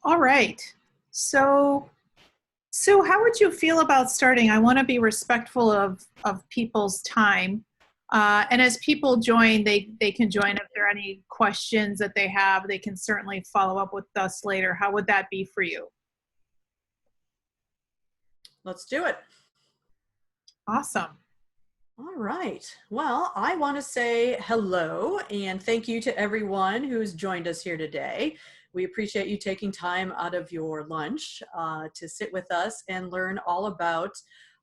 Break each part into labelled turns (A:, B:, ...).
A: All right. So, Sue, how would you feel about starting? I want to be respectful of people's time. And as people join, they can join if there are any questions that they have. They can certainly follow up with us later. How would that be for you?
B: Let's do it.
A: Awesome.
B: All right. Well, I want to say hello and thank you to everyone who's joined us here today. We appreciate you taking time out of your lunch to sit with us and learn all about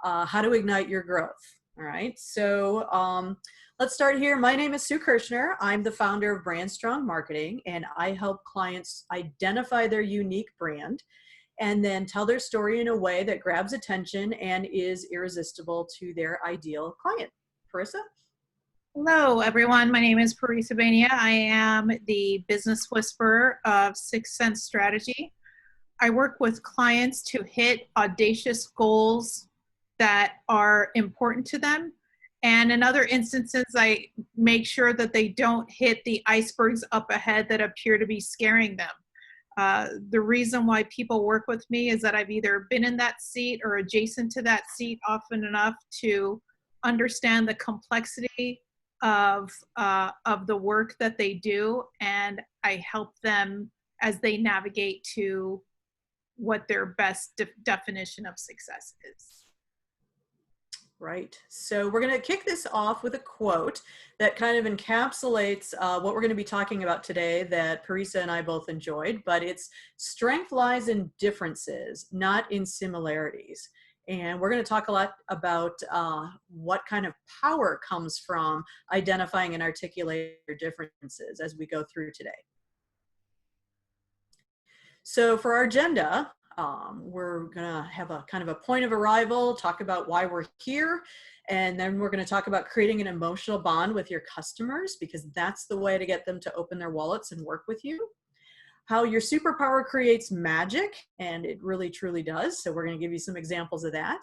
B: how to ignite your growth. All right. So let's start here. My name is Sue Kirshner. I'm the founder of Brand Strong Marketing, and I help clients identify their unique brand and then tell their story in a way that grabs attention and is irresistible to their ideal client. Parissa?
A: Hello, everyone. My name is Parissa Behina. I am the business whisperer of Sixense Strategy. I work with clients to hit audacious goals that are important to them. And in other instances, I make sure that they don't hit the icebergs up ahead that appear to be scaring them. The reason why people work with me is that I've either been in that seat or adjacent to that seat often enough to understand the complexity of the work that they do, and I help them as they navigate to what their best definition of success is.
B: Right. So we're going to kick this off with a quote that kind of encapsulates what we're going to be talking about today that Parissa and I both enjoyed, but it's strength lies in differences, not in similarities. And we're going to talk a lot about what kind of power comes from identifying and articulating your differences as we go through today. So for our agenda, we're going to have a kind of a point of arrival, talk about why we're here, and then we're going to talk about creating an emotional bond with your customers, because that's the way to get them to open their wallets and work with you. How your superpower creates magic, and it really truly does. So we're going to give you some examples of that.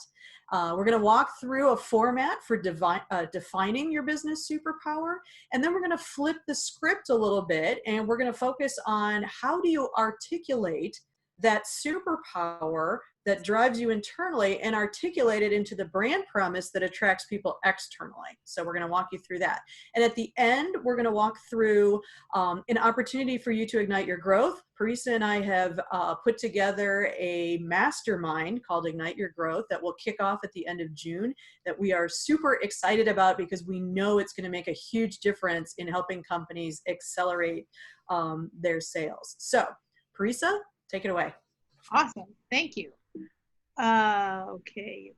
B: We're going to walk through a format for defining your business superpower, and then we're going to flip the script a little bit, and we're going to focus on how do you articulate that superpower that drives you internally and articulate it into the brand promise that attracts people externally. So we're going to walk you through that. And at the end, we're going to walk through an opportunity for you to ignite your growth. Parissa and I have put together a mastermind called Ignite Your Growth that will kick off at the end of June, that we are super excited about because we know it's going to make a huge difference in helping companies accelerate their sales. So Parissa, take it away.
A: Awesome. Thank you. Okay.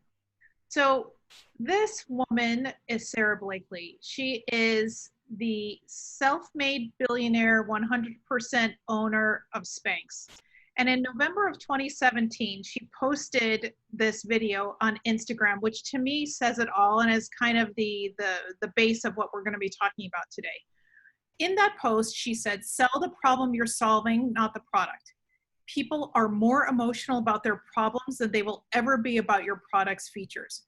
A: So this woman is Sara Blakely. She is the self-made billionaire, 100% owner of Spanx. And in November of 2017, she posted this video on Instagram, which to me says it all and is kind of the base of what we're going to be talking about today. In that post, she said, sell the problem you're solving, not the product. People are more emotional about their problems than they will ever be about your product's features.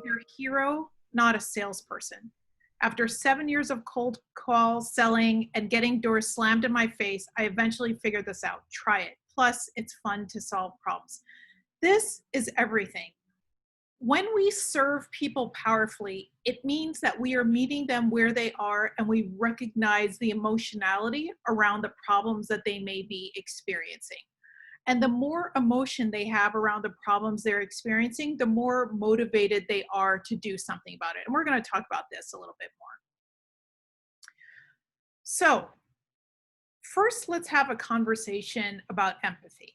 A: You're a hero, not a salesperson. After 7 years of cold call selling and getting doors slammed in my face, I eventually figured this out. Try it. Plus, it's fun to solve problems. This is everything. When we serve people powerfully, it means that we are meeting them where they are and we recognize the emotionality around the problems that they may be experiencing. And the more emotion they have around the problems they're experiencing, the more motivated they are to do something about it. And we're going to talk about this a little bit more. So first, let's have a conversation about empathy.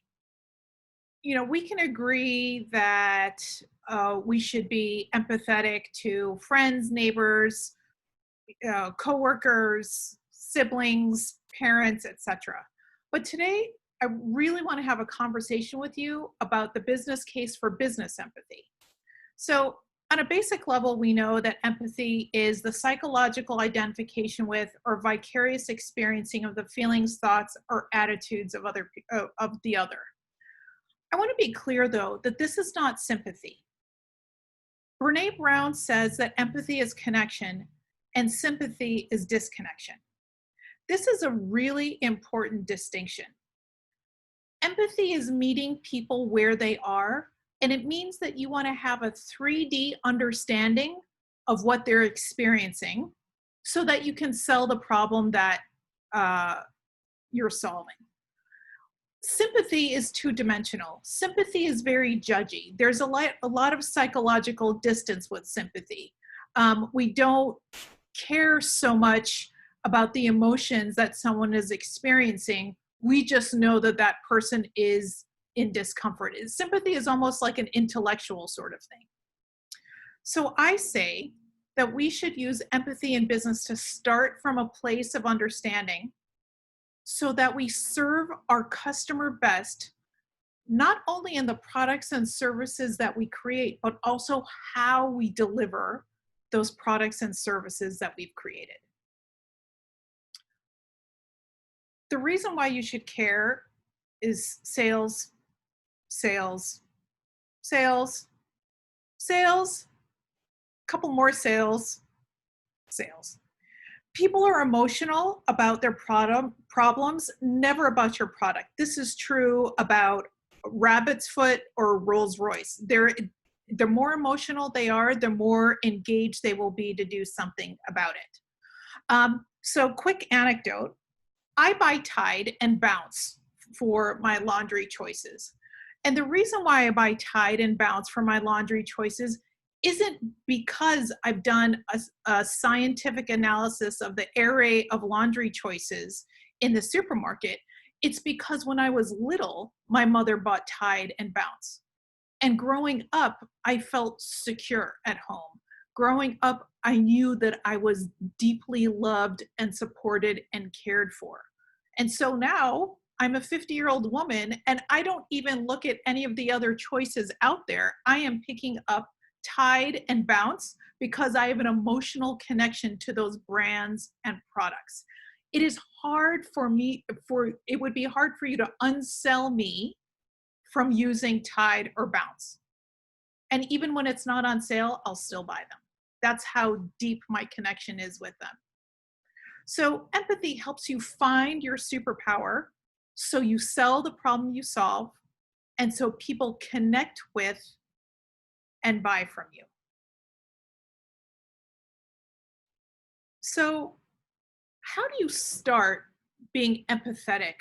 A: You know, we can agree that we should be empathetic to friends, neighbors, coworkers, siblings, parents, etc. But today, I really want to have a conversation with you about the business case for business empathy. So on a basic level, we know that empathy is the psychological identification with or vicarious experiencing of the feelings, thoughts, or attitudes of the other. I want to be clear, though, that this is not sympathy. Brené Brown says that empathy is connection and sympathy is disconnection. This is a really important distinction. Empathy is meeting people where they are, and it means that you want to have a 3D understanding of what they're experiencing so that you can sell the problem that you're solving. Sympathy is two-dimensional. Sympathy is very judgy. There's a lot of psychological distance with sympathy. We don't care so much about the emotions that someone is experiencing. We just know that that person is in discomfort. Sympathy is almost like an intellectual sort of thing. So I say that we should use empathy in business to start from a place of understanding so that we serve our customer best, not only in the products and services that we create, but also how we deliver those products and services that we've created. The reason why you should care is sales, sales, sales, sales, a couple more sales, sales. People are emotional about their problems, never about your product. This is true about Rabbit's Foot or Rolls Royce. The more emotional they are, the more engaged they will be to do something about it. So quick anecdote, I buy Tide and Bounce for my laundry choices. And the reason why I buy Tide and Bounce for my laundry choices isn't because I've done a scientific analysis of the array of laundry choices in the supermarket. It's because when I was little, my mother bought Tide and Bounce. And growing up, I felt secure at home. Growing up, I knew that I was deeply loved and supported and cared for. And so now I'm a 50-year-old woman and I don't even look at any of the other choices out there. I am picking up Tide and Bounce because I have an emotional connection to those brands and products. It is hard for me, it would be hard for you to unsell me from using Tide or Bounce. And even when it's not on sale, I'll still buy them. That's how deep my connection is with them. So empathy helps you find your superpower, so you sell the problem you solve, and so people connect with and buy from you. So how do you start being empathetic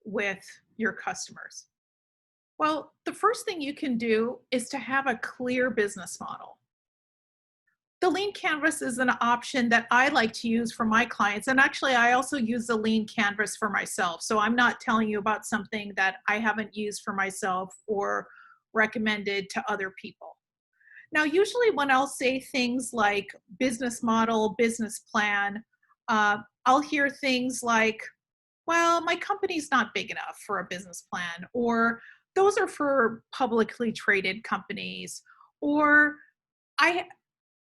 A: with your customers? Well, the first thing you can do is to have a clear business model. The lean canvas is an option that I like to use for my clients. And actually, I also use the lean canvas for myself. So I'm not telling you about something that I haven't used for myself or recommended to other people. Now, usually when I'll say things like business model, business plan, I'll hear things like, well, my company's not big enough for a business plan, or those are for publicly traded companies, or I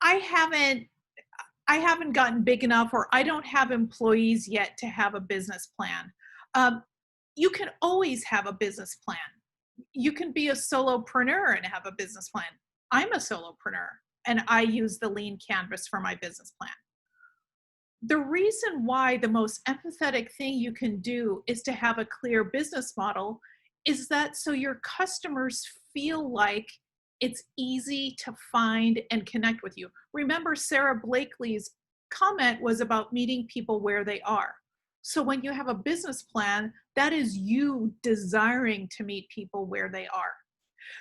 A: haven't gotten big enough, or I don't have employees yet to have a business plan. You can always have a business plan. You can be a solopreneur and have a business plan. I'm a solopreneur and I use the lean canvas for my business plan. The reason why the most empathetic thing you can do is to have a clear business model is that so your customers feel like it's easy to find and connect with you. Remember, Sara Blakely's comment was about meeting people where they are. So when you have a business plan, that is you desiring to meet people where they are.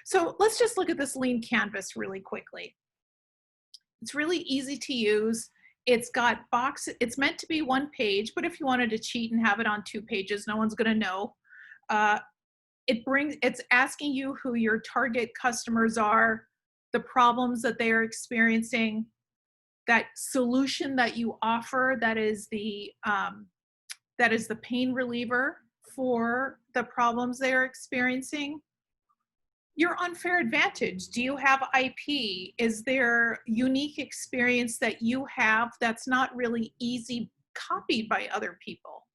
A: So let's just look at this lean canvas really quickly. It's really easy to use. It's got boxes. It's meant to be one page, but if you wanted to cheat and have it on 2 pages, no one's going to know. It's asking you who your target customers are, the problems that they are experiencing, that solution that you offer that is the pain reliever for the problems they are experiencing. Your unfair advantage. Do you have IP? Is there unique experience that you have that's not really easy copied by other people?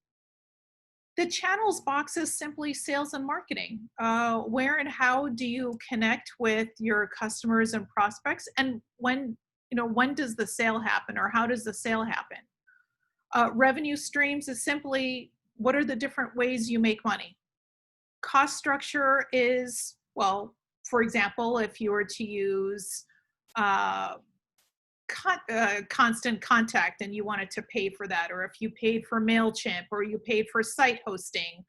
A: The channels box is simply sales and marketing. Where and how do you connect with your customers and prospects? And when does the sale happen, or how does the sale happen? Revenue streams is simply, what are the different ways you make money? Cost structure is, well, for example, if you were to use uh, constant contact and you wanted to pay for that, or if you paid for MailChimp, or you paid for site hosting,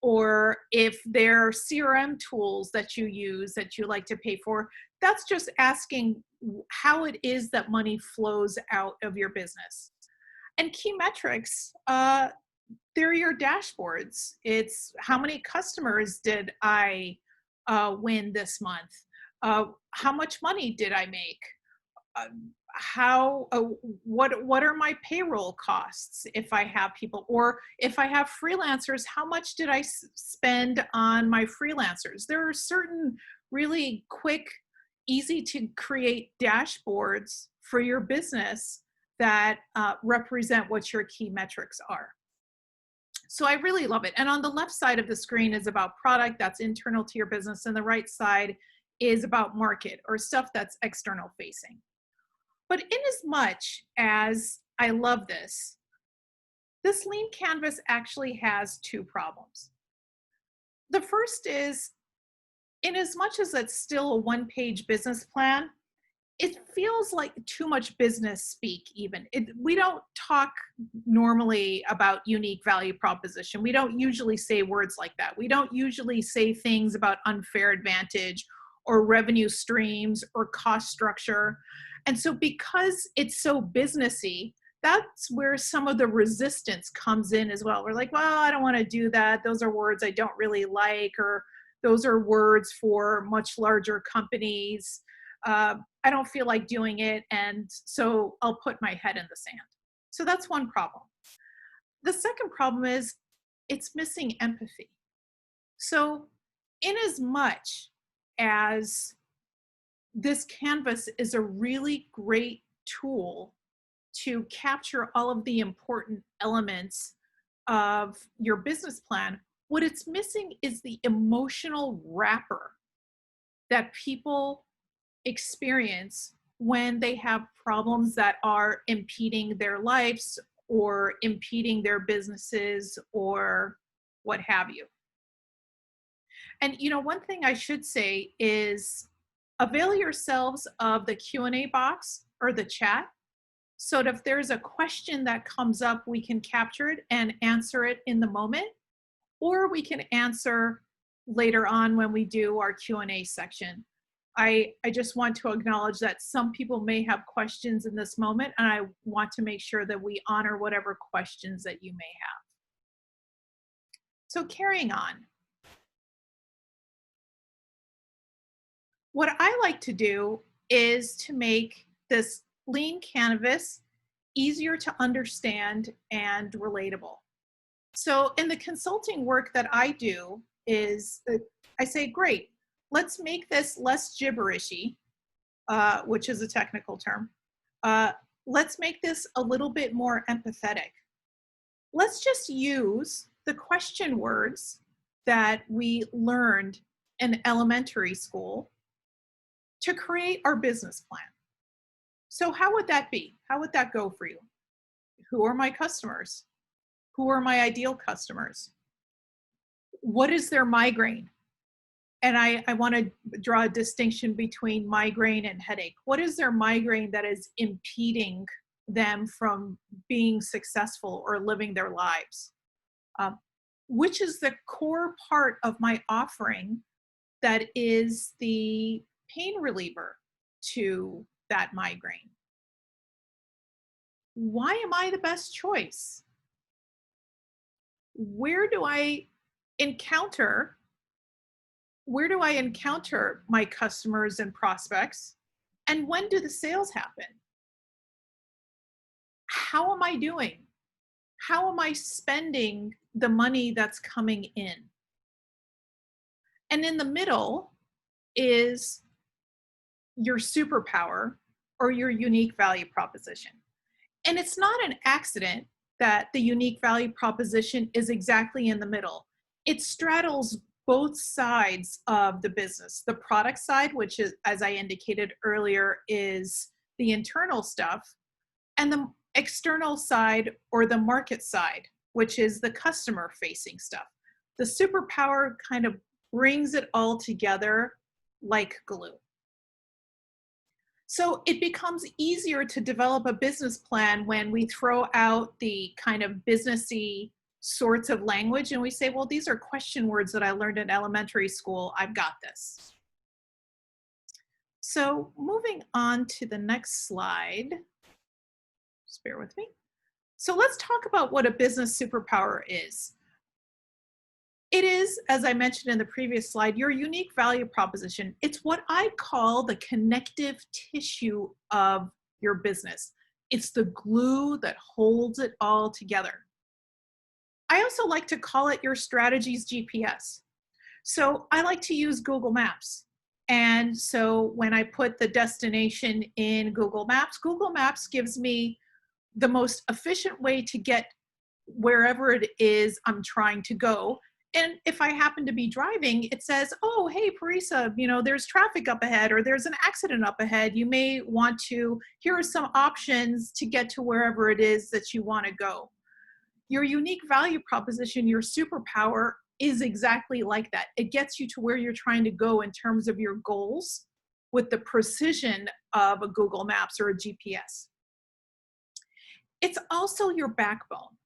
A: or if there are CRM tools that you use that you like to pay for, that's just asking how it is that money flows out of your business. And key metrics, they're your dashboards. It's how many customers did I win this month? How much money did I make? Uh, what are my payroll costs if I have people, or if I have freelancers, how much did I spend on my freelancers? There are certain really quick, easy to create dashboards for your business that represent what your key metrics are. So I really love it. And on the left side of the screen is about product that's internal to your business, and the right side is about market or stuff that's external facing. But in as much as I love this, this lean canvas actually has two problems. The first is, in as much as it's still a one-page business plan, it feels like too much business speak even. We don't talk normally about unique value proposition. We don't usually say words like that. We don't usually say things about unfair advantage or revenue streams or cost structure. And so because it's so businessy, that's where some of the resistance comes in as well. We're like, well, I don't want to do that. Those are words I don't really like, or those are words for much larger companies. I don't feel like doing it, and so I'll put my head in the sand. So that's one problem. The second problem is it's missing empathy. So in as much as this canvas is a really great tool to capture all of the important elements of your business plan, what it's missing is the emotional wrapper that people experience when they have problems that are impeding their lives or impeding their businesses or what have you. And one thing I should say is avail yourselves of the Q&A box or the chat, so that if there's a question that comes up, we can capture it and answer it in the moment, or we can answer later on when we do our Q&A section. I just want to acknowledge that some people may have questions in this moment, and I want to make sure that we honor whatever questions that you may have. So carrying on. What I like to do is to make this lean canvas easier to understand and relatable. So in the consulting work that I do is I say, great, let's make this less gibberishy, which is a technical term. Let's make this a little bit more empathetic. Let's just use the question words that we learned in elementary school to create our business plan. So how would that be? How would that go for you? Who are my customers? Who are my ideal customers? What is their migraine? And I want to draw a distinction between migraine and headache. What is their migraine that is impeding them from being successful or living their lives? Which is the core part of my offering that is the pain reliever to that migraine? Why am I the best choice? Where do I encounter my customers and prospects? And when do the sales happen? How am I doing? How am I spending the money that's coming in? And in the middle is your superpower or your unique value proposition. And it's not an accident that the unique value proposition is exactly in the middle. It straddles both sides of the business. The product side, which is, as I indicated earlier, is the internal stuff, and the external side or the market side, which is the customer facing stuff. The superpower kind of brings it all together like glue. So it becomes easier to develop a business plan when we throw out the kind of businessy sorts of language and we say, well, these are question words that I learned in elementary school. I've got this. So moving on to the next slide, just bear with me. So let's talk about what a business superpower is. It is, as I mentioned in the previous slide, your unique value proposition. It's what I call the connective tissue of your business. It's the glue that holds it all together. I also like to call it your strategy's GPS. So I like to use Google Maps. And so when I put the destination in Google Maps gives me the most efficient way to get wherever it is I'm trying to go. And if I happen to be driving, it says, oh, hey, Parissa, there's traffic up ahead or there's an accident up ahead. You may want to, here are some options to get to wherever it is that you want to go. Your unique value proposition, your superpower, is exactly like that. It gets you to where you're trying to go in terms of your goals with the precision of a Google Maps or a GPS. It's also your backbone.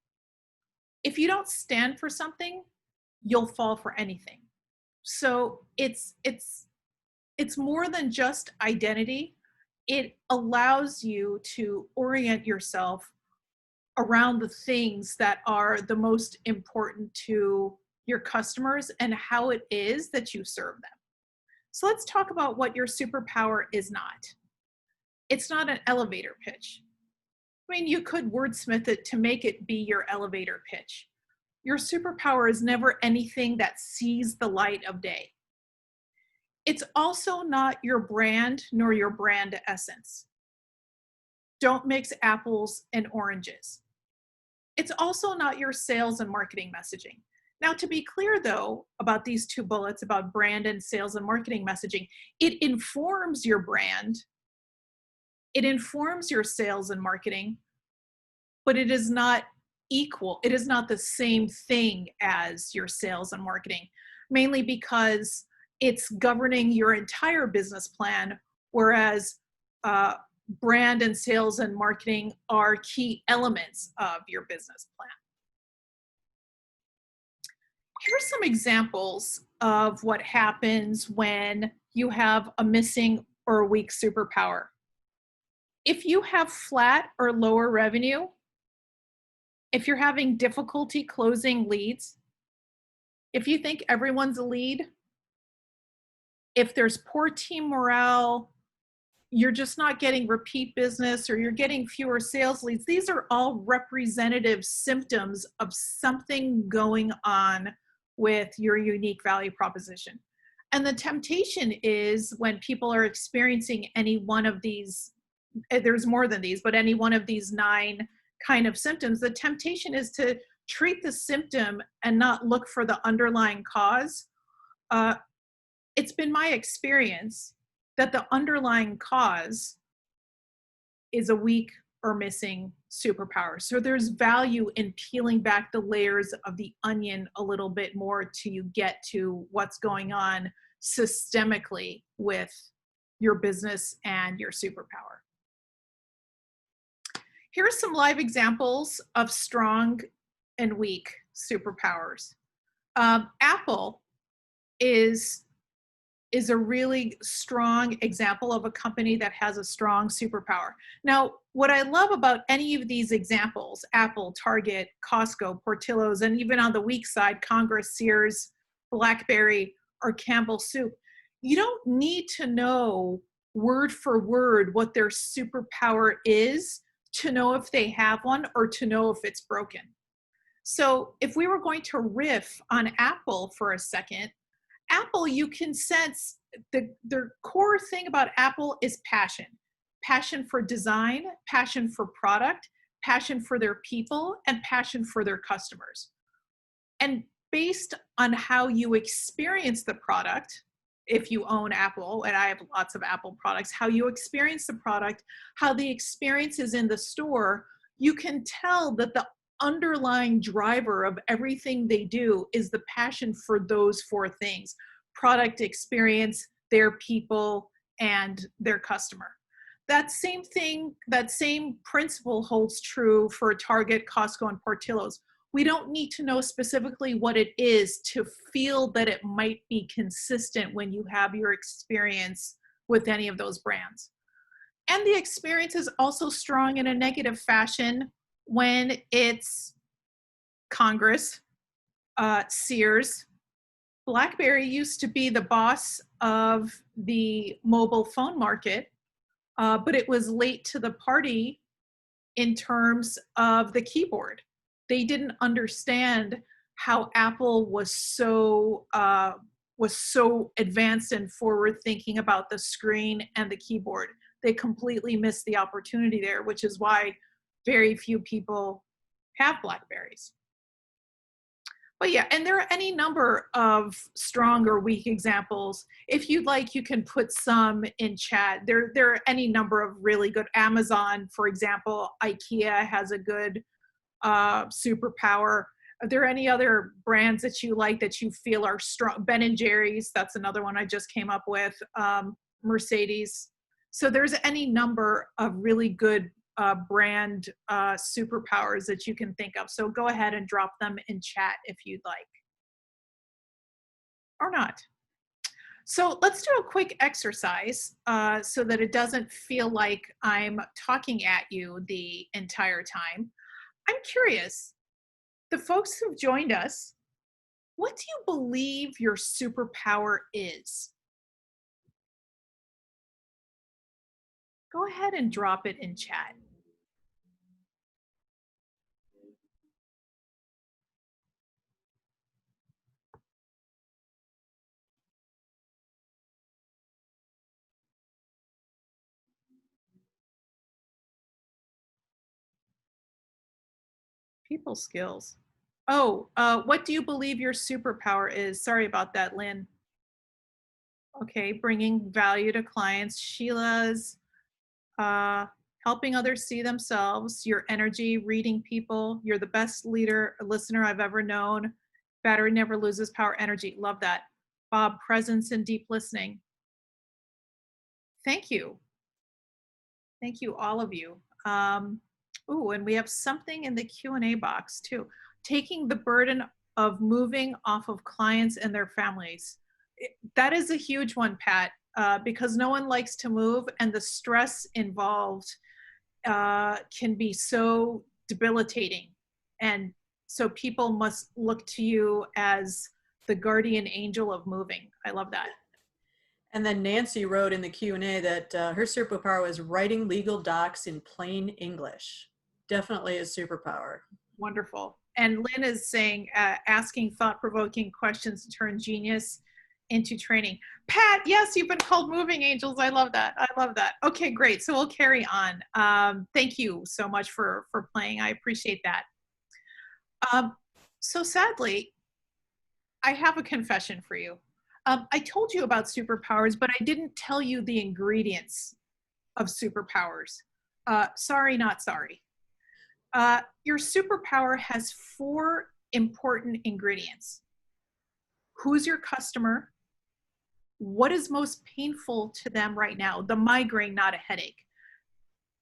A: If you don't stand for something, you'll fall for anything. So it's more than just identity. It allows you to orient yourself around the things that are the most important to your customers and how it is that you serve them. So let's talk about what your superpower is not. It's not an elevator pitch. I mean, you could wordsmith it to make it be your elevator pitch. Your superpower is never anything that sees the light of day. It's also not your brand nor your brand essence. Don't mix apples and oranges. It's also not your sales and marketing messaging. Now, to be clear, though, about these two bullets about brand and sales and marketing messaging, it informs your brand, it informs your sales and marketing, but it is not equal. It is not the same thing as your sales and marketing, mainly because it's governing your entire business plan, whereas brand and sales and marketing are key elements of your business plan. Here's some examples of what happens when you have a missing or a weak superpower. If you have flat or lower revenue, if you're having difficulty closing leads, if you think everyone's a lead, if there's poor team morale, you're just not getting repeat business or you're getting fewer sales leads, these are all representative symptoms of something going on with your unique value proposition. And the temptation is when people are experiencing any one of these, there's more than these, but any one of these 9 kind of symptoms, the temptation is to treat the symptom and not look for the underlying cause. It's been my experience that the underlying cause is a weak or missing superpower. So there's value in peeling back the layers of the onion a little bit more till you get to what's going on systemically with your business and your superpower. Here are some live examples of strong and weak superpowers. Apple is a really strong example of a company that has a strong superpower. Now, what I love about any of these examples, Apple, Target, Costco, Portillo's, and even on the weak side, Congress, Sears, BlackBerry, or Campbell Soup, you don't need to know word for word what their superpower is to know if they have one or to know if it's broken. So if we were going to riff on Apple for a second, Apple, you can sense the core thing about Apple is passion. Passion for design, passion for product, passion for their people, and passion for their customers. And based on how you experience the product, if you own Apple, and I have lots of Apple products, how you experience the product, how the experience is in the store, you can tell that the underlying driver of everything they do is the passion for those four things: product, experience, their people, and their customer. That same thing, that same principle holds true for Target, Costco, and Portillo's. We don't need to know specifically what it is to feel that it might be consistent when you have your experience with any of those brands. And the experience is also strong in a negative fashion when it's Congress, Sears. BlackBerry used to be the boss of the mobile phone market, but it was late to the party in terms of the keyboard. They didn't understand how Apple was so advanced and forward thinking about the screen and the keyboard. They completely missed the opportunity there, which is why very few people have Blackberries. But yeah, and there are any number of strong or weak examples. If you'd like, you can put some in chat. There are any number of really good. Amazon, for example, IKEA has a good superpower. Are there any other brands that you like that you feel are strong? Ben & Jerry's, that's another one I just came up with. Mercedes. So there's any number of really good brand superpowers that you can think of. So go ahead and drop them in chat if you'd like. Or not. So let's do a quick exercise so that it doesn't feel like I'm talking at you the entire time. I'm curious, the folks who've joined us, what do you believe your superpower is? Go ahead and drop it in chat. People skills. Oh, what do you believe your superpower is? Sorry about that, Lynn. Okay, bringing value to clients. Sheila's helping others see themselves. Your energy, reading people. You're the best listener I've ever known. Battery never loses power, energy. Love that. Bob, presence and deep listening. Thank you. Thank you, all of you. Ooh, and we have something in the Q&A box too. Taking the burden of moving off of clients and their families. That is a huge one, Pat, because no one likes to move, and the stress involved can be so debilitating. And so people must look to you as the guardian angel of moving. I love that.
B: And then Nancy wrote in the Q&A that her superpower was writing legal docs in plain English. Definitely a superpower.
A: Wonderful. And Lynn is saying, asking thought-provoking questions to turn genius into training. Pat, yes, you've been called moving angels. I love that. I love that. Okay, great. So we'll carry on. Thank you so much for playing. I appreciate that. So sadly, I have a confession for you. I told you about superpowers, but I didn't tell you the ingredients of superpowers. Sorry, not sorry. Your superpower has 4 important ingredients. Who's your customer? What is most painful to them right now? The migraine, not a headache.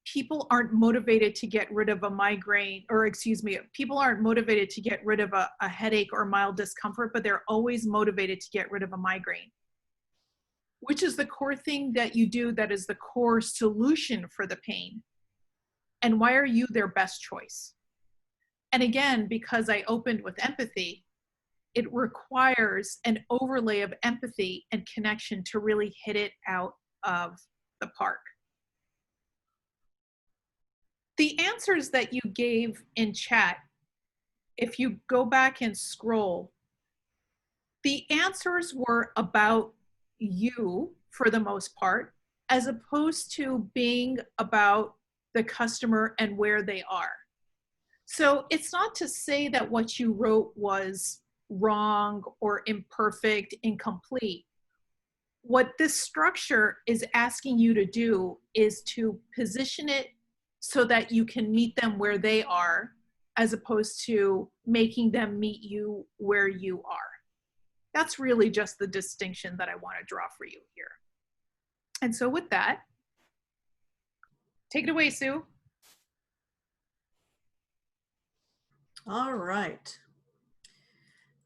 A: People aren't motivated to get rid of a migraine, or excuse me, people aren't motivated to get rid of a headache or mild discomfort, but they're always motivated to get rid of a migraine. Which is the core thing that you do that is the core solution for the pain? And why are you their best choice? And again, because I opened with empathy, it requires an overlay of empathy and connection to really hit it out of the park. The answers that you gave in chat, if you go back and scroll, the answers were about you for the most part, as opposed to being about the customer and where they are. So it's not to say that what you wrote was wrong or imperfect, incomplete. What this structure is asking you to do is to position it so that you can meet them where they are, as opposed to making them meet you where you are. That's really just the distinction that I want to draw for you here. And so with that, take it away, Sue.
B: All right.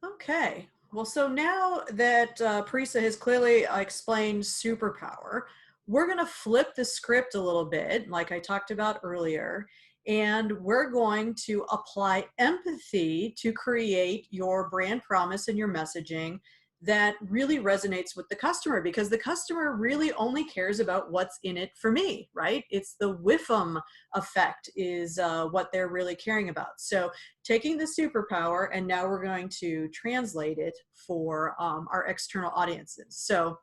B: Okay. Well, so now that Parissa has clearly explained superpower, we're going to flip the script a little bit, like I talked about earlier, and we're going to apply empathy to create your brand promise and your messaging that really resonates with the customer, because the customer really only cares about what's in it for me, right? It's the WIFM effect is what they're really caring about. So taking the superpower, and now we're going to translate it for our external audiences. So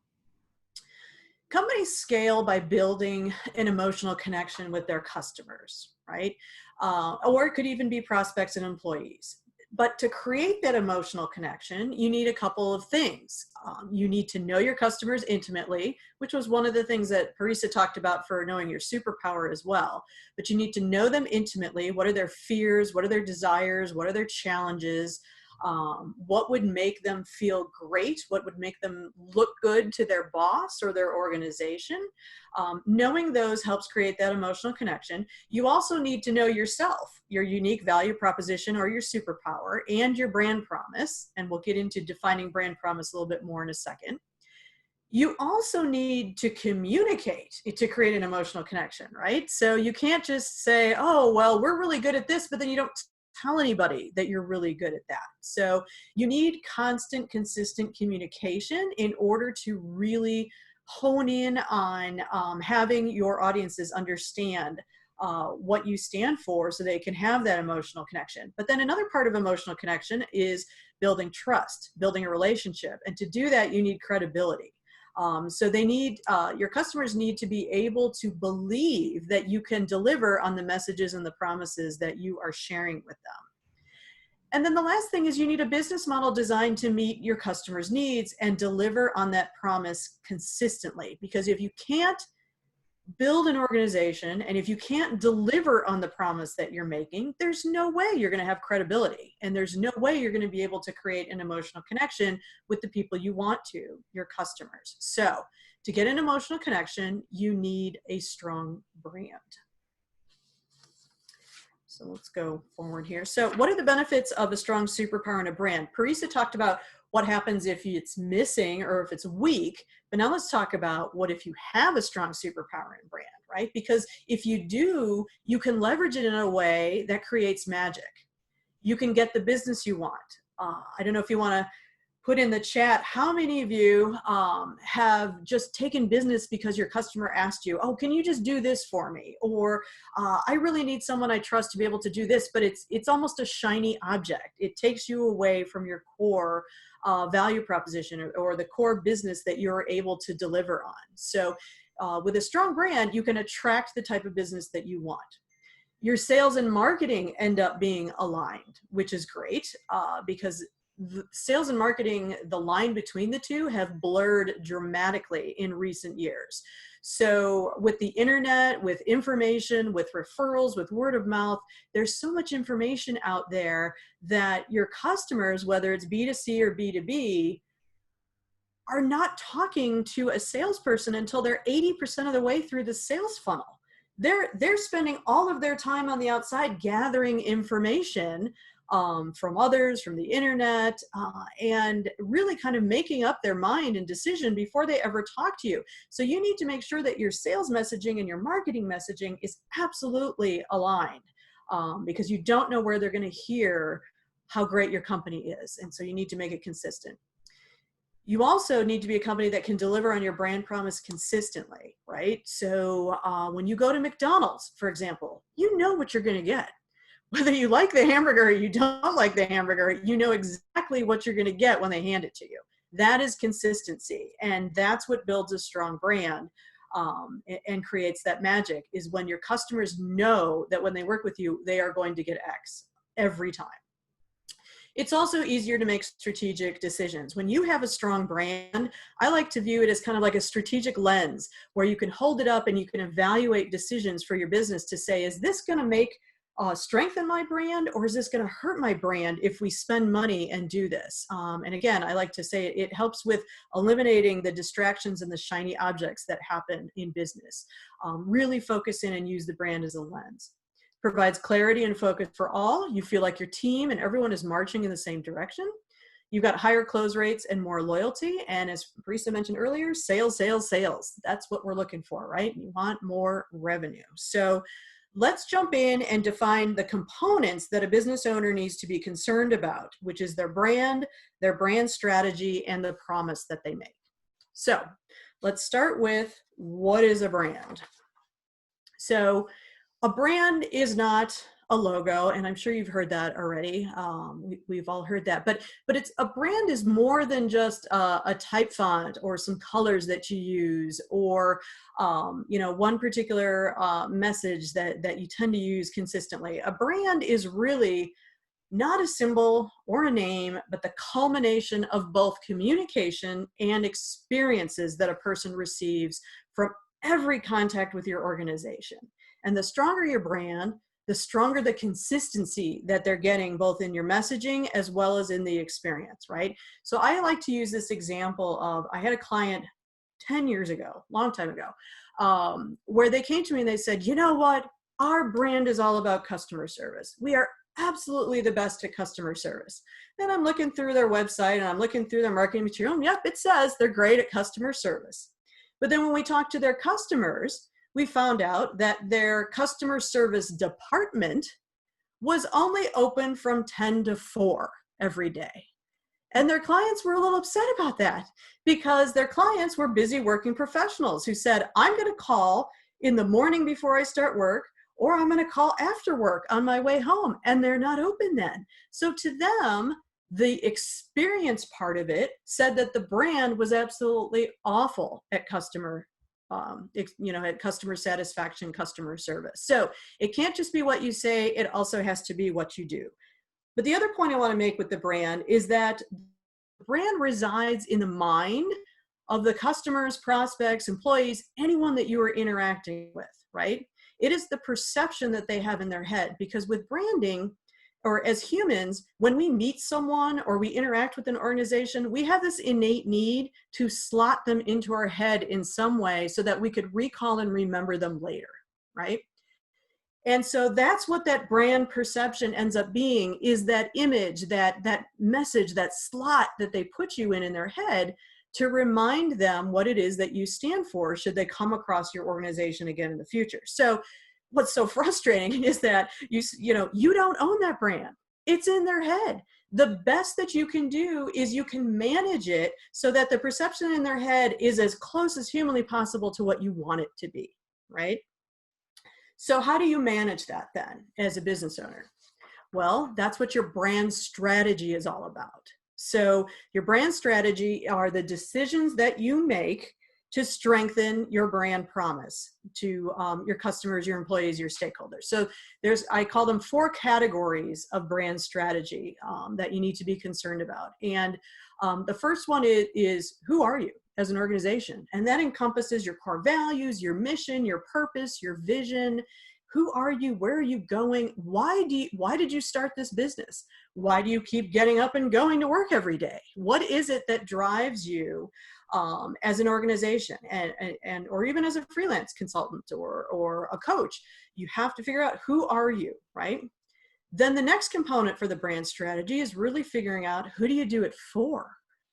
B: companies scale by building an emotional connection with their customers, right? Or it could even be prospects and employees. But to create that emotional connection, you need a couple of things. You need to know your customers intimately, which was one of the things that Parissa talked about for knowing your superpower as well. But you need to know them intimately. What are their fears? What are their desires? What are their challenges? What would make them feel great? What would make them look good to their boss or their organization? Knowing those helps create that emotional connection. You also need to know yourself, your unique value proposition or your superpower, and your brand promise. And we'll get into defining brand promise a little bit more in a second. You also need to communicate to create an emotional connection, right? So you can't just say, oh, well, we're really good at this, but then you don't tell anybody that you're really good at that. So you need constant, consistent communication in order to really hone in on having your audiences understand what you stand for so they can have that emotional connection. But then another part of emotional connection is building trust, building a relationship. And to do that, you need credibility. So they need, your customers need to be able to believe that you can deliver on the messages and the promises that you are sharing with them. And then the last thing is you need a business model designed to meet your customers' needs and deliver on that promise consistently. Because if you can't build an organization and if you can't deliver on the promise that you're making, there's no way you're going to have credibility, and there's no way you're going to be able to create an emotional connection with the people you want to, your customers. So to get an emotional connection, you need a strong brand. So let's go forward here. So what are the benefits of a strong superpower and a brand? Parissa talked about what happens if it's missing or if it's weak, but now let's talk about what if you have a strong superpower and brand, right? Because if you do, you can leverage it in a way that creates magic. You can get the business you want. I don't know if you want to put in the chat, how many of you have just taken business because your customer asked you, oh, can you just do this for me? Or I really need someone I trust to be able to do this, but it's almost a shiny object. It takes you away from your core value proposition or the core business that you're able to deliver on. So with a strong brand, you can attract the type of business that you want. Your sales and marketing end up being aligned, which is great because sales and marketing, the line between the two have blurred dramatically in recent years. So with the internet, with information, with referrals, with word of mouth, there's so much information out there that your customers, whether it's B2C or B2B, are not talking to a salesperson until they're 80% of the way through the sales funnel. They're spending all of their time on the outside gathering information from others, from the internet, and really kind of making up their mind and decision before they ever talk to you. So you need to make sure that your sales messaging and your marketing messaging is absolutely aligned because you don't know where they're going to hear how great your company is. And so you need to make it consistent. You also need to be a company that can deliver on your brand promise consistently, right? So when you go to McDonald's, for example, you know what you're going to get. Whether you like the hamburger or you don't like the hamburger, you know exactly what you're going to get when they hand it to you. That is consistency. And that's what builds a strong brand and creates that magic, is when your customers know that when they work with you, they are going to get X every time. It's also easier to make strategic decisions. When you have a strong brand, I like to view it as kind of like a strategic lens where you can hold it up and you can evaluate decisions for your business to say, is this going to make strengthen my brand, or is this going to hurt my brand if we spend money and do this? And again, I like to say it helps with eliminating the distractions and the shiny objects that happen in business. Really focus in and use the brand as a lens. Provides clarity and focus for all. You feel like your team and everyone is marching in the same direction. You've got higher close rates and more loyalty. And as Parissa mentioned earlier, sales, sales, sales. That's what we're looking for, right? You want more revenue. So let's jump in and define the components that a business owner needs to be concerned about, which is their brand strategy, and the promise that they make. So let's start with, what is a brand? So a brand is not a logo, and I'm sure you've heard that already. We've all heard that, but a brand is more than just a type font or some colors that you use, or one particular message that you tend to use consistently. A brand is really not a symbol or a name, but the culmination of both communication and experiences that a person receives from every contact with your organization. And the stronger your brand, the stronger the consistency that they're getting, both in your messaging as well as in the experience, right? So I like to use this example of, I had a client 10 years ago, long time ago, where they came to me and they said, you know what? Our brand is all about customer service. We are absolutely the best at customer service. Then I'm looking through their website and I'm looking through their marketing material, and yep, it says they're great at customer service. But then when we talk to their customers, we found out that their customer service department was only open from 10 to 4 every day. And their clients were a little upset about that, because their clients were busy working professionals who said, I'm going to call in the morning before I start work, or I'm going to call after work on my way home, and they're not open then. So to them, the experience part of it said that the brand was absolutely awful at customer at customer satisfaction, customer service. So it can't just be what you say, it also has to be what you do. But the other point I want to make with the brand is that the brand resides in the mind of the customers, prospects, employees, anyone that you are interacting with, right? It is the perception that they have in their head, because with branding, or as humans, when we meet someone or we interact with an organization, we have this innate need to slot them into our head in some way so that we could recall and remember them later, right? And so that's what that brand perception ends up being, is that image, that message, that slot that they put you in their head to remind them what it is that you stand for should they come across your organization again in the future. So what's so frustrating is that you don't own that brand. It's in their head. The best that you can do is you can manage it so that the perception in their head is as close as humanly possible to what you want it to be, right? So how do you manage that then as a business owner? Well, that's what your brand strategy is all about. So your brand strategy are the decisions that you make to strengthen your brand promise to your customers, your employees, your stakeholders. So I call them 4 categories of brand strategy that you need to be concerned about. And the first one is who are you as an organization? And that encompasses your core values, your mission, your purpose, your vision. Who are you? Where are you going? Why did you start this business? Why do you keep getting up and going to work every day? What is it that drives you as an organization and or even as a freelance consultant or a coach? You have to figure out, who are you, right? Then the next component for the brand strategy is really figuring out, who do you do it for?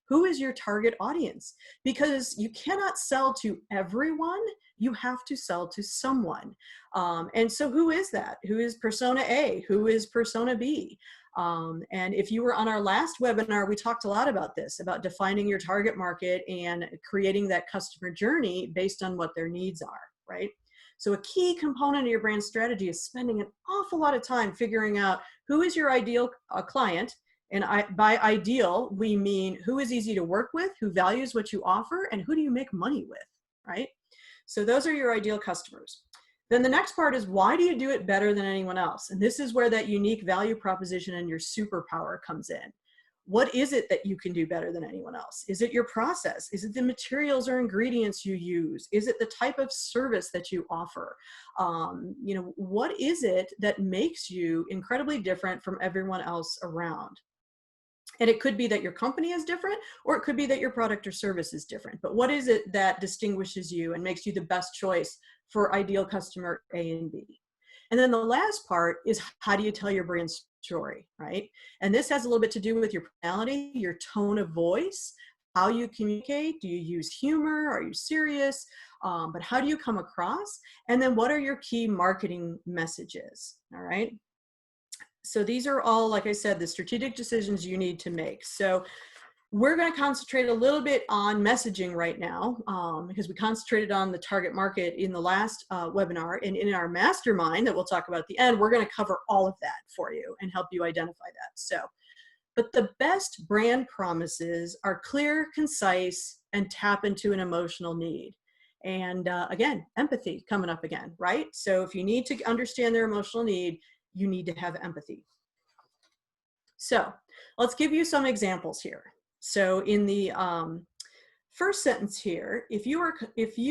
B: Who is your target audience? Because you cannot sell to everyone. You have to sell to someone. And so who is that? Who is persona A? Who is persona B? And if you were on our last webinar, we talked a lot about this, about defining your target market and creating that customer journey based on what their needs are, right? So a key component of your brand strategy is spending an awful lot of time figuring out who is your ideal client. And by ideal, we mean who is easy to work with, who values what you offer, and who do you make money with, right? So those are your ideal customers. Then the next part is, why do you do it better than anyone else? And this is where that unique value proposition and your superpower comes in. What is it that you can do better than anyone else? Is it your process? Is it the materials or ingredients you use? Is it the type of service that you offer? What is it that makes you incredibly different from everyone else around? And it could be that your company is different, or it could be that your product or service is different. But what is it that distinguishes you and makes you the best choice for ideal customer A and B? And then the last part is, how do you tell your brand story, right? And this has a little bit to do with your personality, your tone of voice, how you communicate. Do you use humor? Are you serious? But how do you come across? And then what are your key marketing messages, all right? So these are all, like I said, the strategic decisions you need to make. So we're going to concentrate a little bit on messaging right now, because we concentrated on the target market in the last webinar. And in our mastermind that we'll talk about at the end, we're going to cover all of that for you and help you identify that. So, but the best brand promises are clear, concise, and tap into an emotional need. And again, empathy coming up again, right? So if you need to understand their emotional need, you need to have empathy. So let's give you some examples here. So in the first sentence here, if you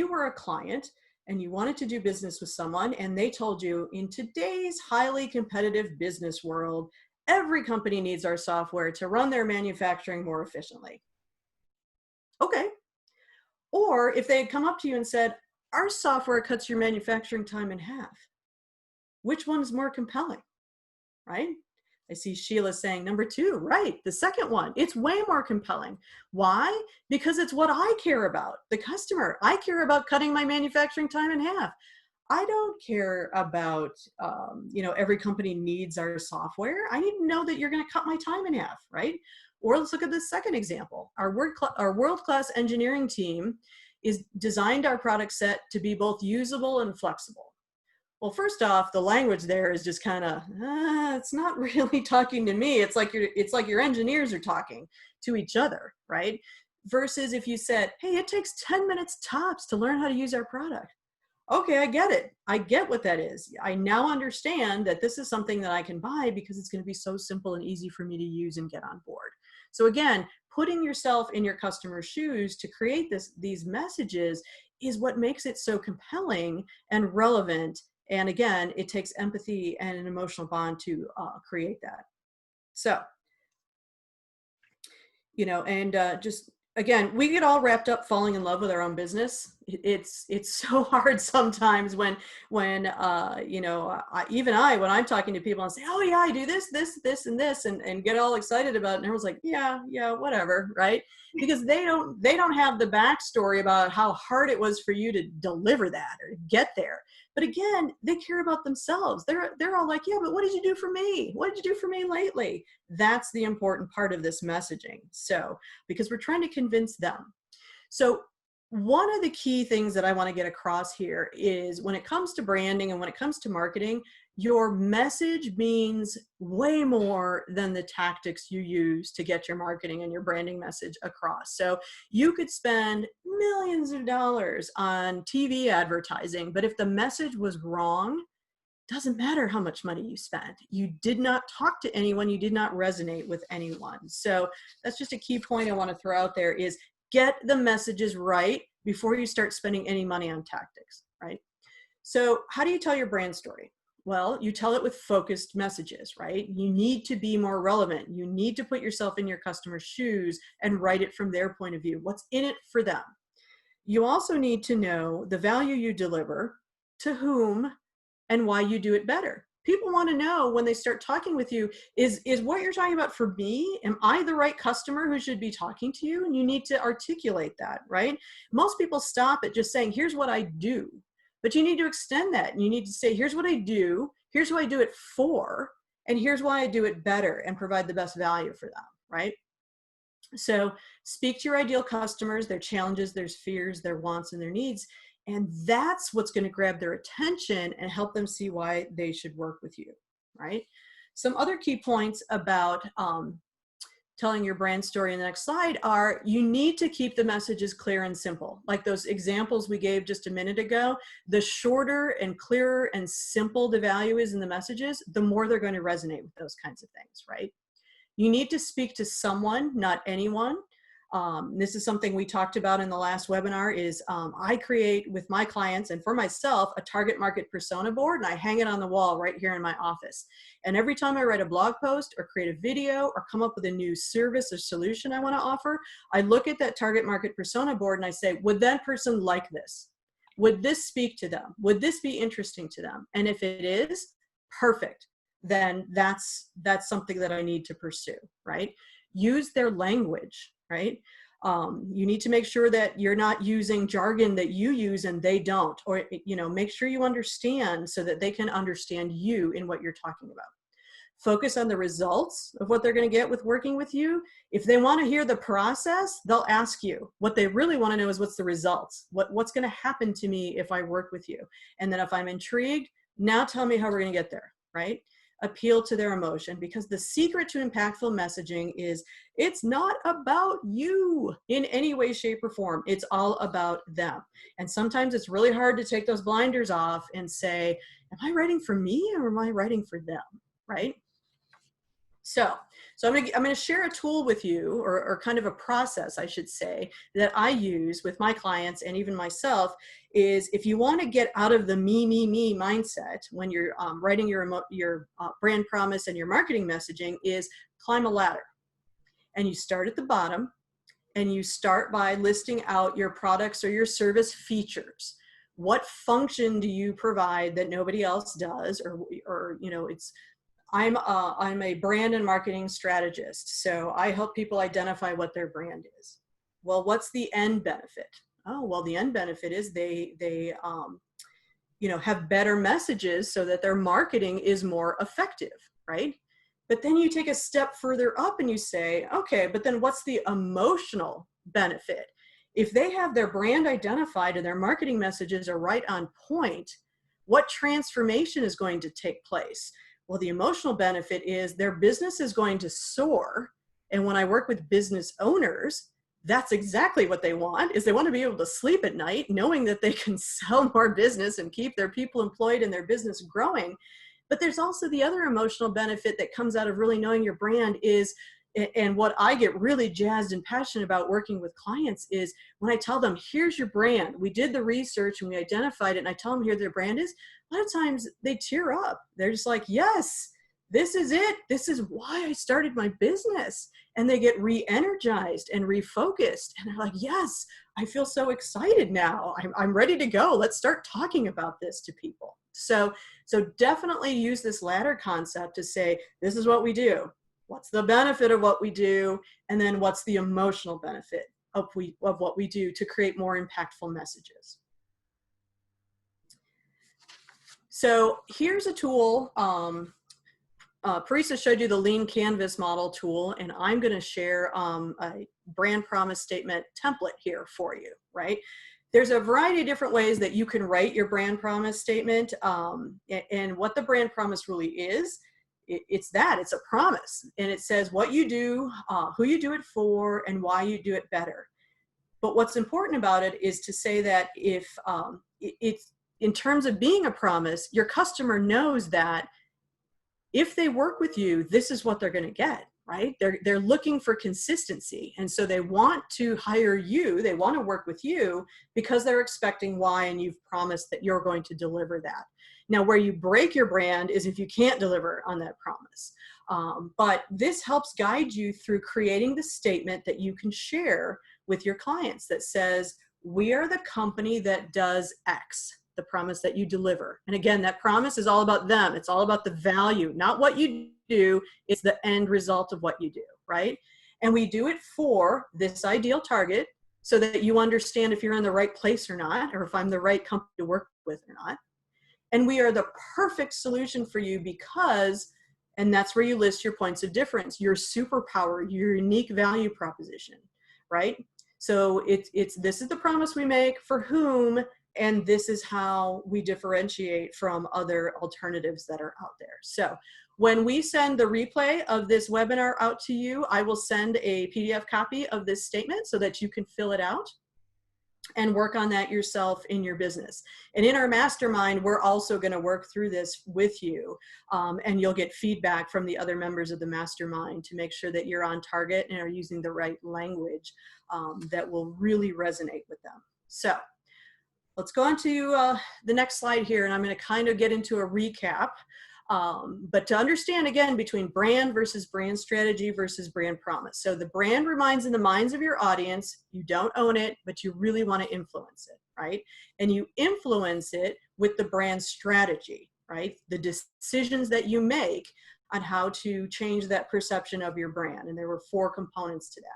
B: were a client and you wanted to do business with someone and they told you, in today's highly competitive business world, every company needs our software to run their manufacturing more efficiently. Okay. Or if they had come up to you and said, our software cuts your manufacturing time in half. Which one is more compelling, right? I see Sheila saying number 2, right? The second one, it's way more compelling. Why? Because it's what I care about, the customer. I care about cutting my manufacturing time in half. I don't care about, every company needs our software. I need to know that you're going to cut my time in half, right? Or let's look at the second example. Our world-class engineering team is designed our product set to be both usable and flexible. Well, first off, the language there is just kind of, it's not really talking to me. It's like your engineers are talking to each other, right? Versus if you said, hey, it takes 10 minutes tops to learn how to use our product. Okay, I get it. I get what that is. I now understand that this is something that I can buy because it's going to be so simple and easy for me to use and get on board. So again, putting yourself in your customer's shoes to create these messages is what makes it so compelling and relevant. And again, it takes empathy and an emotional bond to create that. So, just again, we get all wrapped up falling in love with our own business. It's so hard sometimes when when I'm talking to people and say, oh yeah, I do this, and this, and get all excited about it. And everyone's like, yeah, whatever, right? Because they don't have the backstory about how hard it was for you to deliver that or get there. But again, they care about themselves. They're all like, yeah, but what did you do for me? What did you do for me lately? That's the important part of this messaging. So, because we're trying to convince them. So one of the key things that I want to get across here is when it comes to branding and when it comes to marketing, your message means way more than the tactics you use to get your marketing and your branding message across. So you could spend millions of dollars on TV advertising, but if the message was wrong, doesn't matter how much money you spent. You did not talk to anyone. You did not resonate with anyone. So that's just a key point I want to throw out there is get the messages right before you start spending any money on tactics, right? So how do you tell your brand story? Well, you tell it with focused messages, right? You need to be more relevant. You need to put yourself in your customer's shoes and write it from their point of view. What's in it for them? You also need to know the value you deliver, to whom, and why you do it better. People want to know when they start talking with you, is what you're talking about for me? Am I the right customer who should be talking to you? And you need to articulate that, right? Most people stop at just saying, here's what I do. But you need to extend that. And you need to say, here's what I do, here's who I do it for, and here's why I do it better and provide the best value for them, right? So speak to your ideal customers, their challenges, their fears, their wants, and their needs. And that's what's going to grab their attention and help them see why they should work with you, right? Some other key points about telling your brand story in the next slide are you need to keep the messages clear and simple. Like those examples we gave just a minute ago, the shorter and clearer and simple the value is in the messages, the more they're going to resonate with those kinds of things, right? You need to speak to someone, not anyone. This is something we talked about in the last webinar is I create with my clients and for myself a target market persona board, and I hang it on the wall right here in my office. And every time I write a blog post or create a video or come up with a new service or solution I want to offer, I look at that target market persona board and I say, would that person like this? Would this speak to them? Would this be interesting to them? And if it is, perfect. Then that's something that I need to pursue, right? Use their language, right? You need to make sure that you're not using jargon that you use and they don't, or, you know, make sure you understand so that they can understand you in what you're talking about. Focus on the results of what they're going to get with working with you. If they want to hear the process, they'll ask you. What they really want to know is what's the results? What's going to happen to me if I work with you? And then if I'm intrigued, now tell me how we're going to get there, right? Appeal to their emotion, because the secret to impactful messaging is it's not about you in any way, shape, or form. It's all about them. And sometimes it's really hard to take those blinders off and say, am I writing for me or am I writing for them, right? So I'm going to share a tool with you, or kind of a process, I should say, that I use with my clients and even myself. Is if you want to get out of the me mindset when you're writing your brand promise and your marketing messaging, is climb a ladder. And you start at the bottom, and you start by listing out your products or your service features. What function do you provide that nobody else does, or you know, I'm a brand and marketing strategist, so I help people identify what their brand is. Well, what's the end benefit? Oh, well, the end benefit is they you know, have better messages so that their marketing is more effective, right? But then you take a step further up and you say, okay, but then what's the emotional benefit? If they have their brand identified and their marketing messages are right on point, what transformation is going to take place? Well, the emotional benefit is their business is going to soar. And when I work with business owners, that's exactly what they want, is they want to be able to sleep at night knowing that they can sell more business and keep their people employed and their business growing. But there's also the other emotional benefit that comes out of really knowing your brand is, and what I get really jazzed and passionate about working with clients is when I tell them, here's your brand. We did the research and we identified it, and I tell them here their brand is, a lot of times they tear up. They're just like, yes, this is it. This is why I started my business. And they get re-energized and refocused. And they're like, yes, I feel so excited now. I'm ready to go. Let's start talking about this to people. So definitely use this ladder concept to say, this is what we do. What's the benefit of what we do? And then what's the emotional benefit of what we do to create more impactful messages? So here's a tool. Parissa showed you the lean canvas model tool, and I'm going to share a brand promise statement template here for you, right? There's a variety of different ways that you can write your brand promise statement. And what the brand promise really is, it's a promise. And it says what you do, who you do it for, and why you do it better. But what's important about it is to say that if it's in terms of being a promise, your customer knows that if they work with you, this is what they're going to get, right? They're looking for consistency. And so they want to hire you. They want to work with you because they're expecting why, and you've promised that you're going to deliver that. Now, where you break your brand is if you can't deliver on that promise. But this helps guide you through creating the statement that you can share with your clients that says, we are the company that does X, the promise that you deliver. And again, that promise is all about them. It's all about the value, not what you do. It's the end result of what you do, right? And we do it for this ideal target so that you understand if you're in the right place or not, or if I'm the right company to work with or not. And we are the perfect solution for you because, and that's where you list your points of difference, your superpower, your unique value proposition, right? So this is the promise we make for whom, and this is how we differentiate from other alternatives that are out there. So when we send the replay of this webinar out to you, I will send a PDF copy of this statement so that you can fill it out. and work on that yourself in your business. And in our mastermind, we're also going to work through this with you. And you'll get feedback from the other members of the mastermind to make sure that you're on target and are using the right language that will really resonate with them. So let's go on to the next slide here, and I'm going to kind of get into a recap. But to understand, again, between brand versus brand strategy versus brand promise. So the brand remains in the minds of your audience. You don't own it, but you really want to influence it, right? And you influence it with the brand strategy, right? The decisions that you make on how to change that perception of your brand. And there were 4 components to that.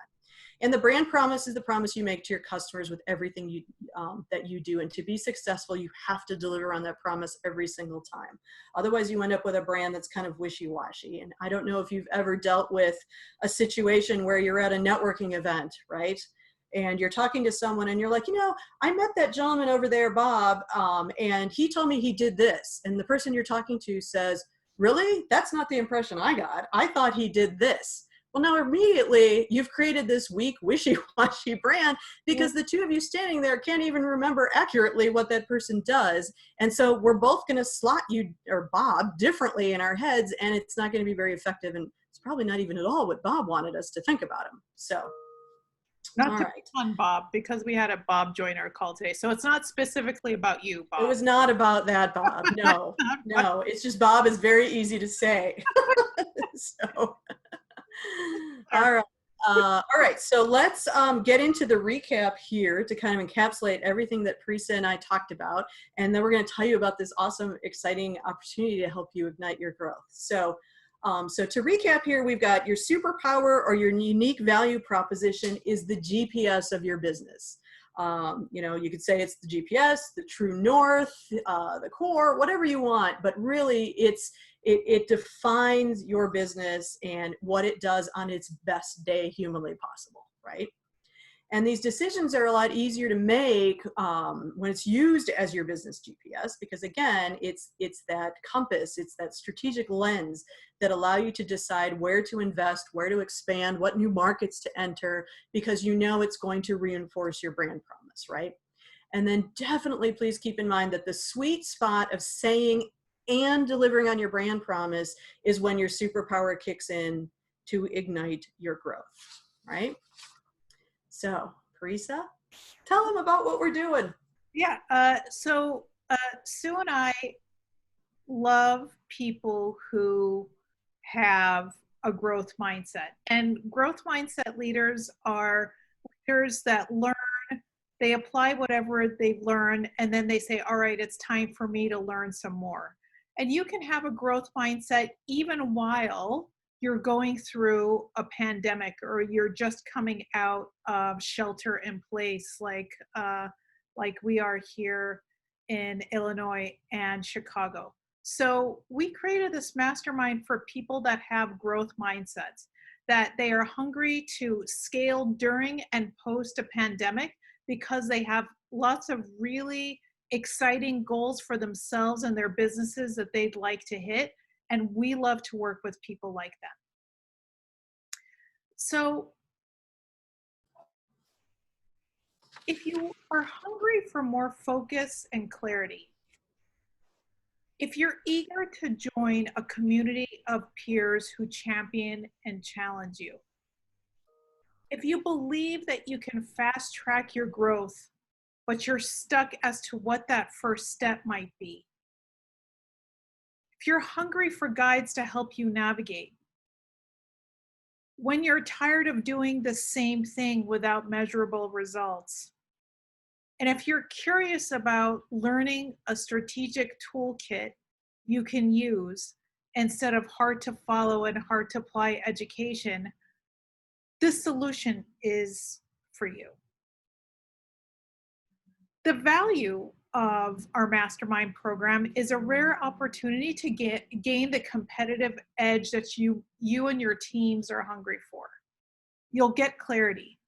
B: And the brand promise is the promise you make to your customers with everything that you do. And to be successful, you have to deliver on that promise every single time. Otherwise, you end up with a brand that's kind of wishy-washy. And I don't know if you've ever dealt with a situation where you're at a networking event, right? And you're talking to someone and you're like, you know, I met that gentleman over there, Bob, and he told me he did this. And the person you're talking to says, really? That's not the impression I got. I thought he did this. Well, now immediately you've created this weak, wishy-washy brand because the two of you standing there can't even remember accurately what that person does. And so we're both going to slot you or Bob differently in our heads, and it's not going to be very effective. And it's probably not even at all what Bob wanted us to think about him. So,
A: not to pick on Bob, because we had a Bob join our call today. So it's not specifically about you, Bob.
B: It was not about that, Bob. No, no, it's just Bob is very easy to say. So. All right. All right. So let's get into the recap here to kind of encapsulate everything that Parissa and I talked about. And then we're going to tell you about this awesome, exciting opportunity to help you ignite your growth. So, so to recap here, we've got your superpower or your unique value proposition is the GPS of your business. You know, you could say it's the GPS, the true north, the core, whatever you want, but really it defines your business and what it does on its best day humanly possible, right? And these decisions are a lot easier to make when it's used as your business GPS, because again, it's that compass, it's that strategic lens that allow you to decide where to invest, where to expand, what new markets to enter, because you know it's going to reinforce your brand promise, right? And then definitely please keep in mind that the sweet spot of saying and delivering on your brand promise is when your superpower kicks in to ignite your growth, right? So, Parissa, tell them about what we're doing.
A: Yeah. So Sue and I love people who have a growth mindset. And growth mindset leaders are leaders that learn, they apply whatever they've learned, and then they say, all right, it's time for me to learn some more. And you can have a growth mindset even while you're going through a pandemic or you're just coming out of shelter in place like we are here in Illinois and Chicago. So we created this mastermind for people that have growth mindsets, that they are hungry to scale during and post a pandemic because they have lots of really exciting goals for themselves and their businesses that they'd like to hit. And we love to work with people like that. So if you are hungry for more focus and clarity, if you're eager to join a community of peers who champion and challenge you, if you believe that you can fast track your growth, but you're stuck as to what that first step might be, if you're hungry for guides to help you navigate, when you're tired of doing the same thing without measurable results, and if you're curious about learning a strategic toolkit you can use instead of hard to follow and hard to apply education, this solution is for you. The value of our mastermind program is a rare opportunity to gain the competitive edge that you and your teams are hungry for. You'll get clarity.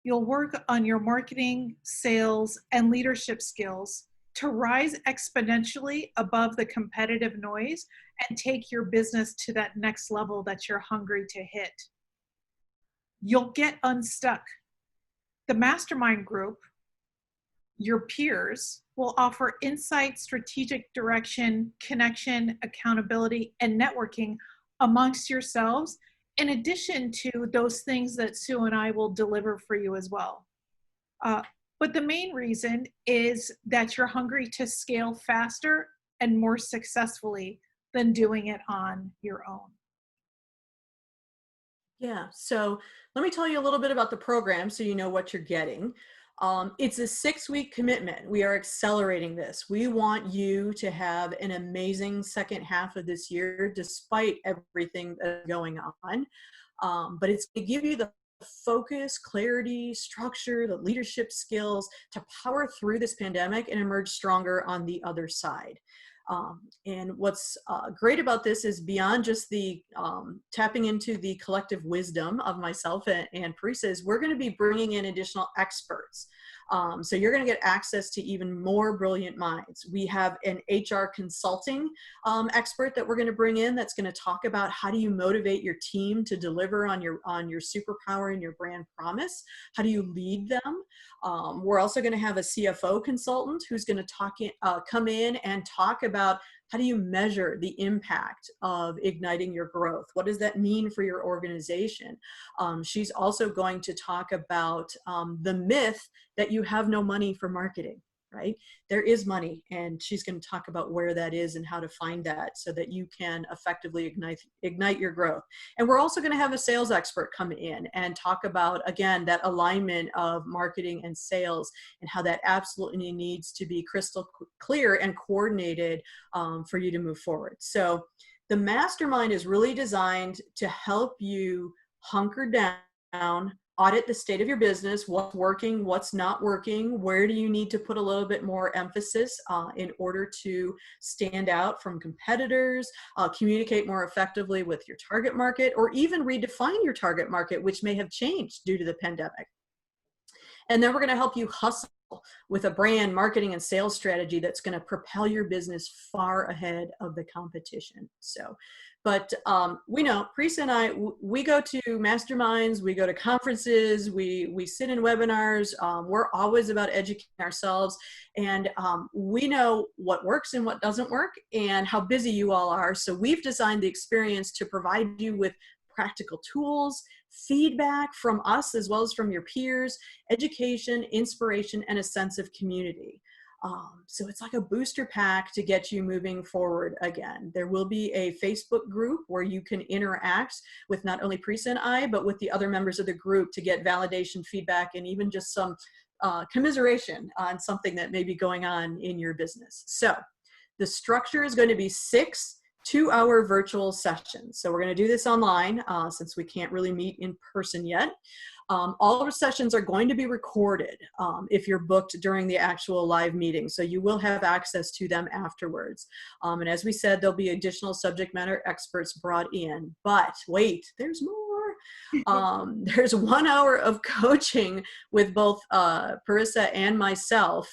A: You'll work on your marketing, sales, and leadership skills to rise exponentially above the competitive noise and take your business to that next level that you're hungry to hit. You'll get unstuck. The mastermind group Your peers will offer insight, strategic direction, connection, accountability, and networking amongst yourselves, in addition to those things that Sue and I will deliver for you as well. But the main reason is that you're hungry to scale faster and more successfully than doing it on your own.
B: Yeah, so let me tell you a little bit about the program so you know what you're getting. It's a 6-week commitment. We are accelerating this. We want you to have an amazing second half of this year, despite everything that's going on. But it's to give you the focus, clarity, structure, the leadership skills to power through this pandemic and emerge stronger on the other side. And what's great about this is beyond just the tapping into the collective wisdom of myself and Parissa, is we're going to be bringing in additional experts. So you're going to get access to even more brilliant minds. We have an HR consulting expert that we're going to bring in that's going to talk about how do you motivate your team to deliver on your superpower and your brand promise. How do you lead them? We're also going to have a CFO consultant who's going to come in and talk about how do you measure the impact of igniting your growth? What does that mean for your organization? She's also going to talk about the myth that you have no money for marketing, right? There is money, and she's going to talk about where that is and how to find that so that you can effectively ignite your growth. And we're also going to have a sales expert come in and talk about, again, that alignment of marketing and sales and how that absolutely needs to be crystal clear and coordinated for you to move forward. So the mastermind is really designed to help you hunker down, audit the state of your business, what's working, what's not working, where do you need to put a little bit more emphasis in order to stand out from competitors, communicate more effectively with your target market, or even redefine your target market, which may have changed due to the pandemic. And then we're going to help you hustle with a brand, marketing, and sales strategy that's going to propel your business far ahead of the competition. So, but we know, Parissa and I, we go to masterminds, we go to conferences, we sit in webinars. We're always about educating ourselves, and we know what works and what doesn't work and how busy you all are. So we've designed the experience to provide you with practical tools, feedback from us as well as from your peers, education, inspiration, and a sense of community. So it's like a booster pack to get you moving forward again. There will be a Facebook group where you can interact with not only Parissa and I, but with the other members of the group to get validation, feedback, and even just some commiseration on something that may be going on in your business. So the structure is going to be 6 2-hour virtual sessions. So we're going to do this online since we can't really meet in person yet. All of our sessions are going to be recorded if you're booked during the actual live meeting. So you will have access to them afterwards. And as we said, there'll be additional subject matter experts brought in. But wait, there's more. There's 1 hour of coaching with both Parissa and myself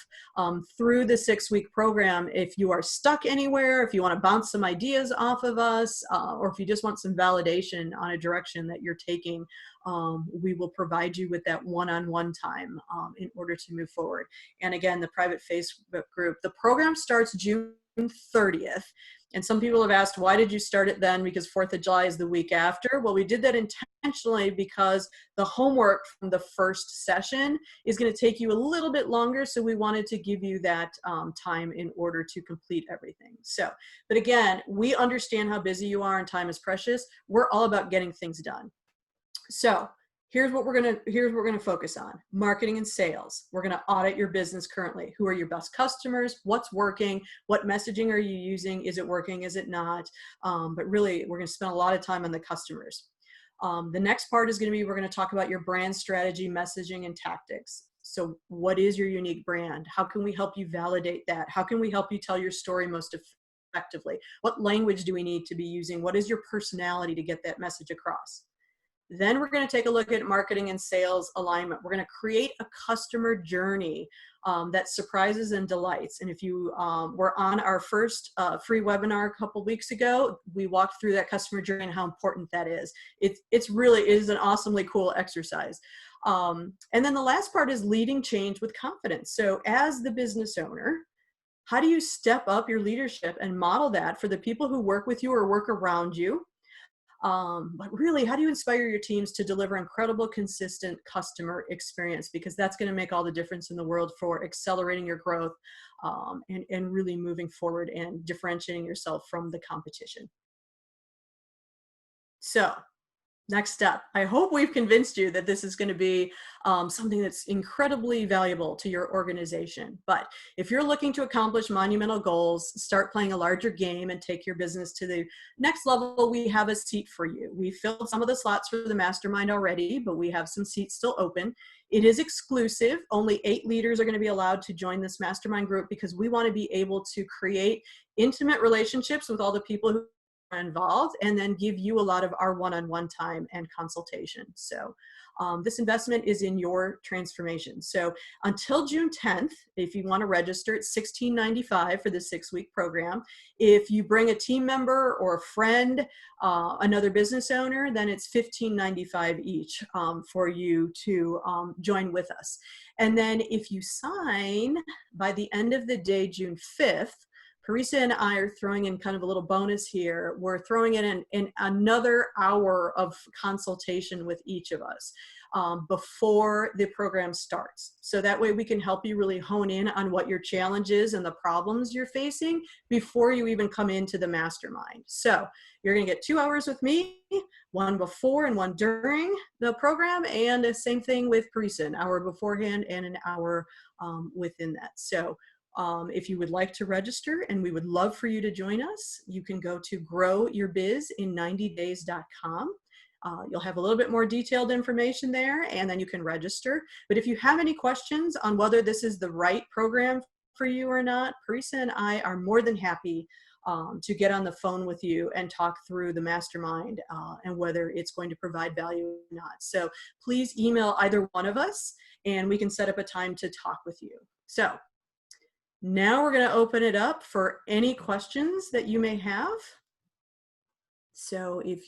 B: through the 6-week program. If you are stuck anywhere, if you want to bounce some ideas off of us, or if you just want some validation on a direction that you're taking, we will provide you with that one-on-one time in order to move forward. And again, the private Facebook group, the program starts June 30th. And some people have asked, why did you start it then? Because 4th of July is the week after. Well, we did that intentionally because the homework from the first session is going to take you a little bit longer. So we wanted to give you that time in order to complete everything. So, but again, we understand how busy you are and time is precious. We're all about getting things done. So here's what we're gonna focus on: marketing and sales. We're gonna audit your business currently. Who are your best customers? What's working? What messaging are you using? Is it working? Is it not? But really, we're gonna spend a lot of time on the customers. The next part is gonna be, we're gonna talk about your brand strategy, messaging, and tactics. So what is your unique brand? How can we help you validate that? How can we help you tell your story most effectively? What language do we need to be using? What is your personality to get that message across? Then we're going to take a look at marketing and sales alignment. We're going to create a customer journey that surprises and delights. And if you were on our first free webinar a couple weeks ago, we walked through that customer journey and how important that is. It really is an awesomely cool exercise. And then the last part is leading change with confidence. So as the business owner, how do you step up your leadership and model that for the people who work with you or work around you? But really, how do you inspire your teams to deliver incredible, consistent customer experience? Because that's going to make all the difference in the world for accelerating your growth, and really moving forward and differentiating yourself from the competition. So next step, I hope we've convinced you that this is going to be something that's incredibly valuable to your organization. But if you're looking to accomplish monumental goals, start playing a larger game, and take your business to the next level, we have a seat for you. We filled some of the slots for the mastermind already, but we have some seats still open. It is exclusive. Only 8 leaders are going to be allowed to join this mastermind group, because we want to be able to create intimate relationships with all the people who involved, and then give you a lot of our one-on-one time and consultation. So this investment is in your transformation. So until June 10th, if you want to register, it's $16.95 for the 6-week program. If you bring a team member or a friend, another business owner, then it's $15.95 each for you to join with us. And then if you sign by the end of the day, June 5th, Parissa and I are throwing in kind of a little bonus here. We're throwing in another hour of consultation with each of us before the program starts. So that way we can help you really hone in on what your challenge is and the problems you're facing before you even come into the mastermind. So you're going to get 2 hours with me, one before and one during the program, and the same thing with Parissa, an hour beforehand and an hour within that. So if you would like to register, and we would love for you to join us, you can go to growyourbisin90days.com. You'll have a little bit more detailed information there, and then you can register. But if you have any questions on whether this is the right program for you or not, Parissa and I are more than happy to get on the phone with you and talk through the mastermind and whether it's going to provide value or not. So please email either one of us, and we can set up a time to talk with you. So now we're going to open it up for any questions that you may have. So if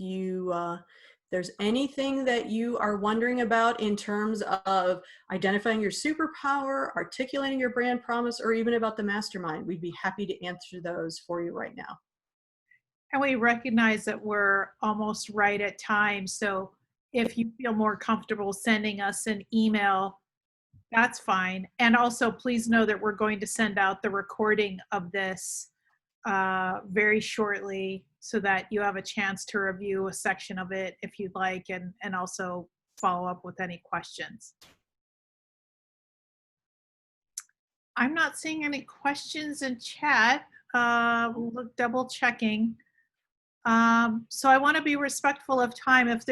B: there's anything that you are wondering about in terms of identifying your superpower, articulating your brand promise, or even about the mastermind, we'd be happy to answer those for you right now.
A: And we recognize that we're almost right at time. So if you feel more comfortable sending us an email, that's fine. And also, please know that we're going to send out the recording of this very shortly, so that you have a chance to review a section of it if you'd like, and also follow up with any questions. I'm not seeing any questions in chat. Double checking. So I want to be respectful of time. If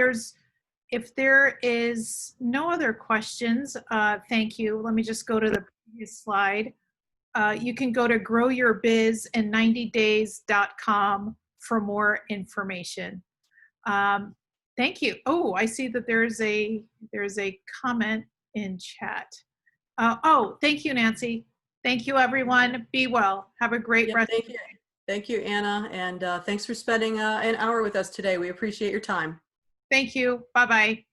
A: there is no other questions, thank you. Let me just go to the previous slide. You can go to growyourbisin90days.com for more information. Thank you. Oh, I see that there's a comment in chat. Oh, thank you, Nancy. Thank you, everyone. Be well. Have a great rest of the day.
B: Thank you, Anna. And thanks for spending an hour with us today. We appreciate your time.
A: Thank you. Bye-bye.